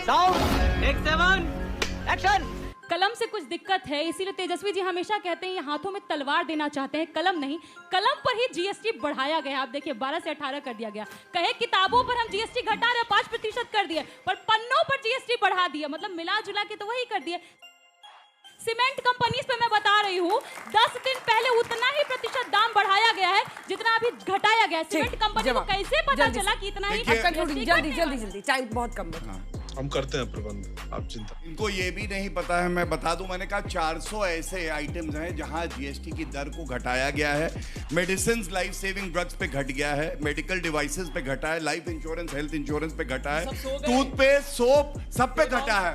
Sound take 7 action. कलम से कुछ दिक्कत है, इसीलिए तेजस्वी जी हमेशा कहते हैं ये हाथों में तलवार देना चाहते हैं, कलम नहीं। कलम पर ही जीएसटी बढ़ाया गया, आप देखिए 12 से 18 कर दिया गया। कहे किताबों पर हम जीएसटी घटा रहे 5% कर दिए, पर पन्नों पर जीएसटी बढ़ा दिया, मतलब मिला जुला के तो वही कर दिए। सीमेंट कंपनीज पे मैं बता रही हूँ 10 दिन पहले उतना ही प्रतिशत दाम बढ़ाया गया है जितना अभी घटाया गया है। सीमेंट कंपनी को कैसे पता चला कि इतना ही? जल्दी टाइम बहुत कम है। हम करते हैं प्रबंध, आप चिंता। इनको ये भी नहीं पता है, मैं बता दूं, मैंने कहा 400 ऐसे आइटम्स हैं जहां जीएसटी की दर को घटाया गया है। मेडिसिन, लाइफ सेविंग ड्रग्स पे घट गया है, मेडिकल डिवाइसेस पे घटा है, लाइफ इंश्योरेंस, हेल्थ इंश्योरेंस पे घटा है, टूथपेस्ट, सोप सब पे घटा है।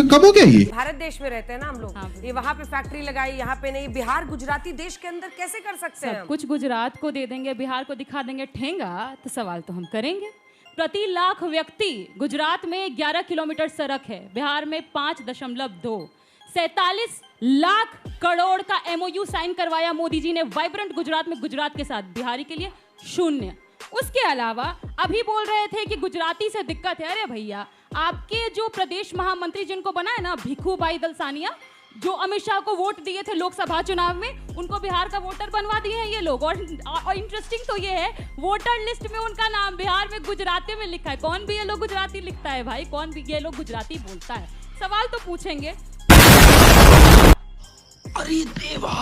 कब हो गया ये? भारत देश में रहते हैं ना हम लोग, ये वहाँ पे फैक्ट्री लगाई, यहाँ पे नहीं। बिहार गुजराती देश के अंदर कैसे कर सकते हैं? कुछ गुजरात को दे देंगे, बिहार को दिखा देंगे ठेंगा, तो सवाल तो हम करेंगे। प्रति लाख व्यक्ति गुजरात में 11 किलोमीटर सड़क है, बिहार में 5.2। 47 लाख करोड़ का एमओयू साइन करवाया मोदी जी ने वाइब्रेंट गुजरात में, गुजरात के साथ, बिहारी के लिए 0। उसके अलावा अभी बोल रहे थे कि गुजराती से दिक्कत है। अरे भैया, आपके जो प्रदेश महामंत्री जिनको बना है ना, भिखूभाई दलसानिया, जो अमित शाह को वोट दिए थे लोकसभा चुनाव में, उनको बिहार का वोटर बनवा दिए हैं ये लोग। और इंटरेस्टिंग तो ये है, वोटर लिस्ट में उनका नाम बिहार में गुजराती में लिखा है। कौन भी ये लोग गुजराती लिखता है भाई? कौन भी ये लोग गुजराती बोलता है? सवाल तो पूछेंगे। अरे देवा।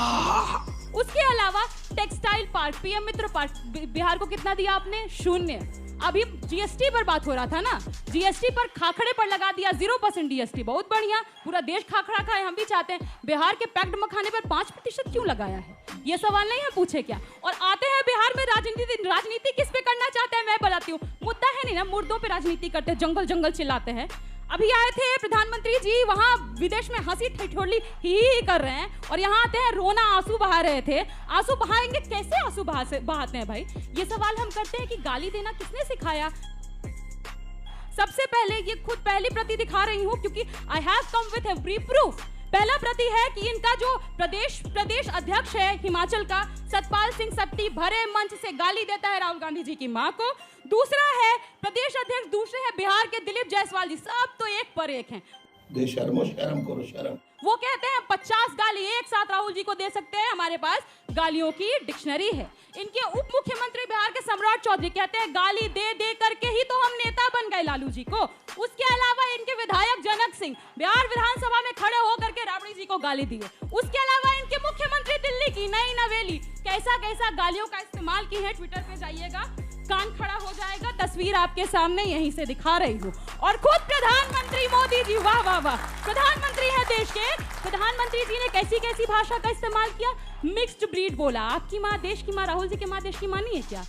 उसके अलावा टेक्सटाइल पार्क, पीएम मित्र पार्क, बिहार को कितना दिया आपने? 0। अभी जीएसटी पर बात हो रहा था ना, जीएसटी पर खाखड़े पर लगा दिया 0% जीएसटी। बहुत बढ़िया, पूरा देश खाखड़ा खाए, हम भी चाहते हैं। बिहार के पैक्ड मखाने पर 5% क्यों लगाया है? ये सवाल नहीं है, पूछे क्या? और आते हैं बिहार में राजनीति किस पे करना चाहते हैं मैं बताती हूँ। मुद्दा है नहीं ना, मुर्दों पे राजनीति करते हैं, जंगल जंगल चिल्लाते हैं। अभी आए थे प्रधानमंत्री जी, वहां विदेश में हंसी ठिठोली ही कर रहे हैं, और यहाँ आते हैं रोना, आंसू बहा रहे थे। आंसू बहाएंगे, कैसे आंसू बहाते हैं भाई? ये सवाल हम करते हैं कि गाली देना किसने सिखाया? सबसे पहले ये खुद पहली प्रति दिखा रही हूँ, क्योंकि I have come with every proof. पहला प्रति है कि इनका जो प्रदेश अध्यक्ष है हिमाचल का, सतपाल सिंह सत्ती, भरे मंच से गाली देता है राहुल गांधी जी की मां को। दूसरा है प्रदेश अध्यक्ष, दूसरे है बिहार के दिलीप जायसवाल जी, सब तो एक पर एक हैं। शर्म करो शर्म। वो कहते हैं 50 गाली एक साथ राहुल जी को दे सकते हैं, हमारे पास गालियों की डिक्शनरी है। इनके उप मुख्यमंत्री बिहार के सम्राट चौधरी कहते हैं गाली दे दे करके ही तो हम नेता बन गए लालू जी को। उसके अलावा इनके विधायक जनक सिंह बिहार विधानसभा में खड़े होकर के राबड़ी जी को गाली दिए। उसके अलावा इनके मुख्यमंत्री दिल्ली की नई नवेली कैसा कैसा गालियों का इस्तेमाल की है, ट्विटर पे जाइएगा, कान खड़ा हो जाएगा। तस्वीर आपके सामने यहीं से दिखा रही हूँ। और खुद प्रधानमंत्री मोदी जी, वाह वाह वाह, प्रधानमंत्री है देश के, प्रधानमंत्री जी ने कैसी कैसी भाषा का इस्तेमाल किया, मिक्स्ड ब्रीड बोला। आपकी माँ देश की माँ, राहुल जी की माँ देश की माँ नहीं है क्या?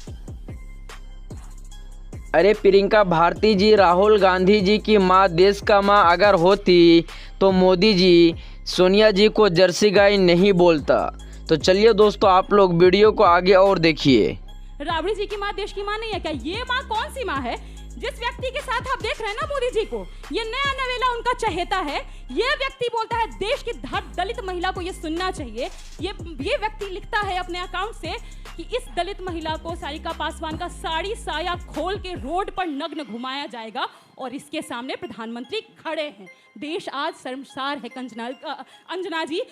अरे प्रियंका भारती जी, राहुल गांधी जी की माँ देश का माँ अगर होती तो मोदी जी सोनिया जी को जर्सी गाय नहीं बोलता। तो चलिए दोस्तों, आप लोग वीडियो को आगे और देखिए। राबड़ी जी की माँ देश की माँ नहीं है क्या? ये माँ कौन सी माँ है? जिस व्यक्ति के साथ आप देख रहे हैं ना मोदी जी को, ये नया नवेला उनका चहेता है। ये व्यक्ति बोलता है देश की हर दलित महिला को ये सुनना चाहिए। ये व्यक्ति लिखता है अपने अकाउंट से कि इस दलित महिला को सारिका पासवान का साड़ी साया खोल के रोड पर नग्न घुमाया जाएगा, और इसके सामने प्रधानमंत्री खड़े हैं। देश आज शर्मसार है अंजना जी,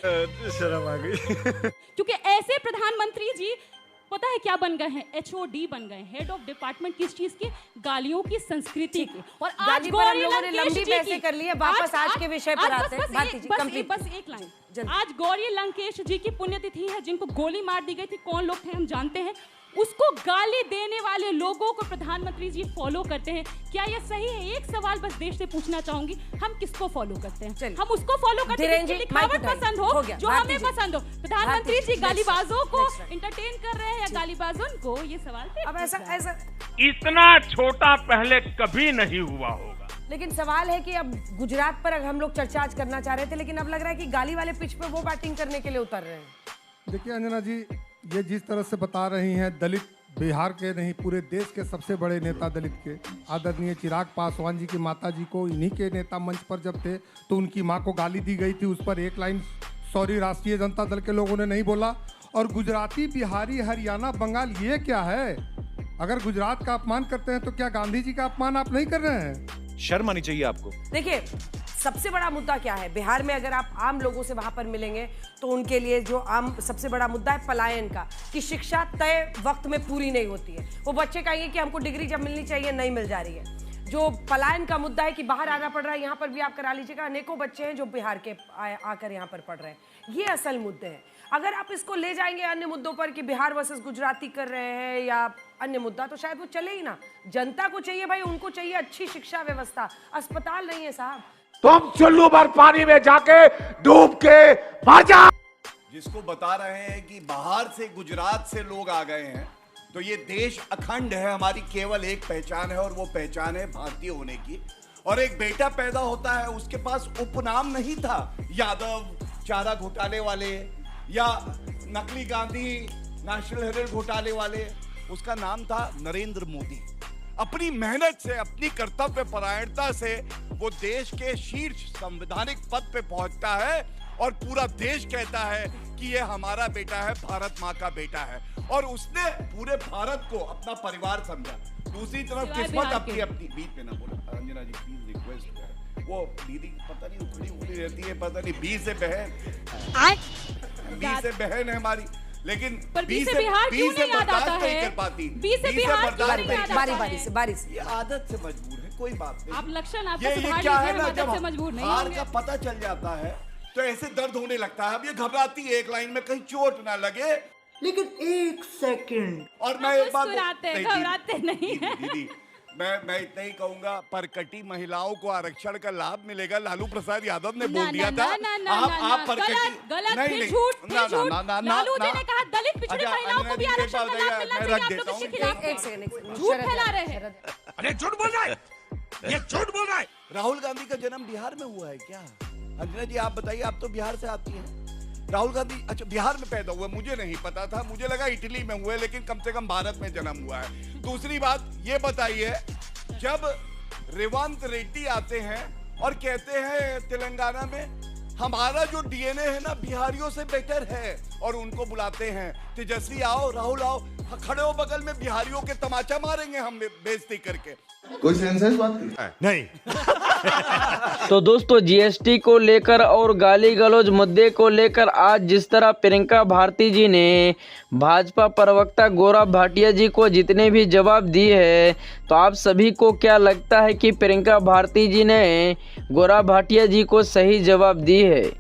शर्म आ गई। क्योंकि ऐसे प्रधानमंत्री जी पता है क्या बन गए हैं? HOD बन गए, हेड ऑफ डिपार्टमेंट। किस चीज की? गालियों की, संस्कृति की। और आज गौरी लंकेश जी कर लिए, वापस आज के विषय पर आते हैं। बस एक लाइन, आज गौरी लंकेश जी की पुण्यतिथि है, जिनको गोली मार दी गई थी। कौन लोग थे हम जानते हैं। उसको गाली देने वाले लोगों को प्रधानमंत्री जी फॉलो करते हैं। क्या ये सही है? एक सवाल बस देश से पूछना चाहूंगी, हम किसको फॉलो करते हैं? हम उसको फॉलो करते हैं जिसकी लिखावट पसंद हो, जो हमें पसंद हो। प्रधानमंत्री जी गालीबाजों को एंटरटेन कर रहे हैं या गालीबाजों को? ये सवाल अब ऐसा इतना छोटा पहले कभी नहीं हुआ होगा। लेकिन सवाल है कि अब गुजरात पर हम लोग चर्चा आज करना चाह रहे थे, लेकिन अब लग रहा है कि गाली वाले पिच पे वो बैटिंग करने के लिए उतर रहे हैं। देखिए अंजना जी, ये जिस तरह से बता रही हैं, दलित बिहार के नहीं पूरे देश के सबसे बड़े नेता दलित के आदरणीय चिराग पासवान जी की माता जी को इन्हीं के नेता मंच पर जब थे तो उनकी मां को गाली दी गई थी। उस पर एक लाइन सॉरी राष्ट्रीय जनता दल के लोगों ने नहीं बोला। और गुजराती, बिहारी, हरियाणा, बंगाल, ये क्या है? अगर गुजरात का अपमान करते हैं तो क्या गांधी जी का अपमान आप नहीं कर रहे हैं? शर्म आनी चाहिए आपको। देखिए, सबसे बड़ा मुद्दा क्या है बिहार में? अगर आप आम लोगों से वहां पर मिलेंगे तो उनके लिए जो आम सबसे बड़ा मुद्दा है पलायन का, कि शिक्षा तय वक्त में पूरी नहीं होती है। वो बच्चे कहेंगे कि हमको डिग्री जब मिलनी चाहिए नहीं मिल जा रही है। जो पलायन का मुद्दा है कि बाहर आना पड़ रहा है, यहाँ पर भी आप करा लीजिएगा, अनेकों बच्चे हैं जो बिहार के आकर यहाँ पर पढ़ रहे हैं। ये असल मुद्दे हैं। अगर आप इसको ले जाएंगे अन्य मुद्दों पर कि बिहार वर्सेस गुजराती कर रहे हैं या अन्य मुद्दा, तो शायद वो चले ही ना। जनता को चाहिए भाई, उनको चाहिए अच्छी शिक्षा व्यवस्था, अस्पताल नहीं है साहब। तुम चुल्लू भर पानी में जाके डूब के मर जा। जिसको बता रहे हैं कि बाहर से गुजरात से लोग आ गए हैं, तो ये देश अखंड है, हमारी केवल एक पहचान है और वो पहचान है भारतीय होने की। और एक बेटा पैदा होता है, उसके पास उपनाम नहीं था यादव, चारा घोटाले वाले या नकली गांधी, नेशनल हेराल्ड घोटाले वाले। उसका नाम था नरेंद्र मोदी। अपनी मेहनत से, अपनी कर्तव्य परायणता से वो देश के शीर्ष संवैधानिक पद पे पहुंचता है और पूरा देश कहता है कि ये हमारा बेटा है, भारत माँ का बेटा है, और उसने पूरे भारत को अपना परिवार समझा। दूसरी तरफ किस्मत अपनी अपनी, बीच में ना बोलो अंजना जी प्लीज, रिक्वेस्ट है। वो दीदी पता नहीं उखड़ी रहती है, पता नहीं बी से बहन है हमारी, लेकिन बी से बिहार क्यों नहीं याद आता है? कर पाती, बी से बिहार क्यों नहीं याद आता है? बारी से ये आदत से मजबूर है, कोई बात नहीं। आप लक्षण आपका ये सुधार क्या है लीजिए, ना, मदद जब से मजबूर नहीं हार होंगे। का पता चल जाता है तो ऐसे दर्द होने लगता है। अब ये घबराती है एक लाइन में, कहीं चोट ना लगे, लेकिन एक सेकंड। और मैं एक बात घबराते नहीं है। दीदी, मैं इतना ही कहूंगा, परकटी महिलाओं को आरक्षण का लाभ मिलेगा। लालू प्रसाद यादव ने बोल दिया था। आप परकटी झूठ। लालू जी ने कहा दलित पिछड़ी महिलाओं को भी आरक्षण का लाभ मिलना चाहिए। आप लोग इसके खिलाफ एक सेकंड झूठ फैला रहे हैं। अरे झूठ बोल रहा है, ये झूठ बोल रहा है। राहुल गांधी का जन्म बिहार में हुआ है क्या? अंजना जी आप बताइए, आप तो बिहार से आती हैं। राहुल गांधी अच्छा बिहार में पैदा हुआ, मुझे नहीं पता था, मुझे लगा इटली में हुए, लेकिन कम से कम भारत में जन्म हुआ है। दूसरी बात ये बताइए, जब रेवंत रेड्डी आते हैं और कहते हैं तेलंगाना में हमारा जो डीएनए है ना बिहारियों से बेटर है, और उनको बुलाते हैं तेजस्वी आओ, राहुल आओ, खड़े हो बगल में, बिहारियों के तमाचा मारेंगे हम बेइज्जती करके। कोई सेंस है इस बात की? नहीं। तो दोस्तों, जीएसटी को लेकर और गाली गलौज मुद्दे को लेकर आज जिस तरह प्रियंका भारती जी ने भाजपा प्रवक्ता गौरव भाटिया जी को जितने भी जवाब दिए हैं, तो आप सभी को क्या लगता है कि प्रियंका भारती जी ने गौरव भाटिया जी को सही जवाब दिए है?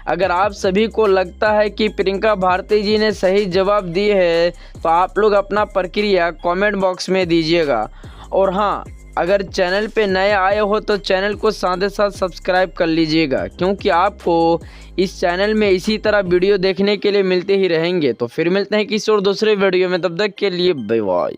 अगर आप सभी को लगता है कि प्रियंका भारती जी ने सही जवाब दिए है, तो आप लोग अपना प्रक्रिया कमेंट बॉक्स में दीजिएगा। और हाँ, अगर चैनल पे नए आए हो तो चैनल को साथ ही साथ सब्सक्राइब कर लीजिएगा, क्योंकि आपको इस चैनल में इसी तरह वीडियो देखने के लिए मिलते ही रहेंगे। तो फिर मिलते हैं किसी और दूसरे वीडियो में, तब तक के लिए बाय बाय।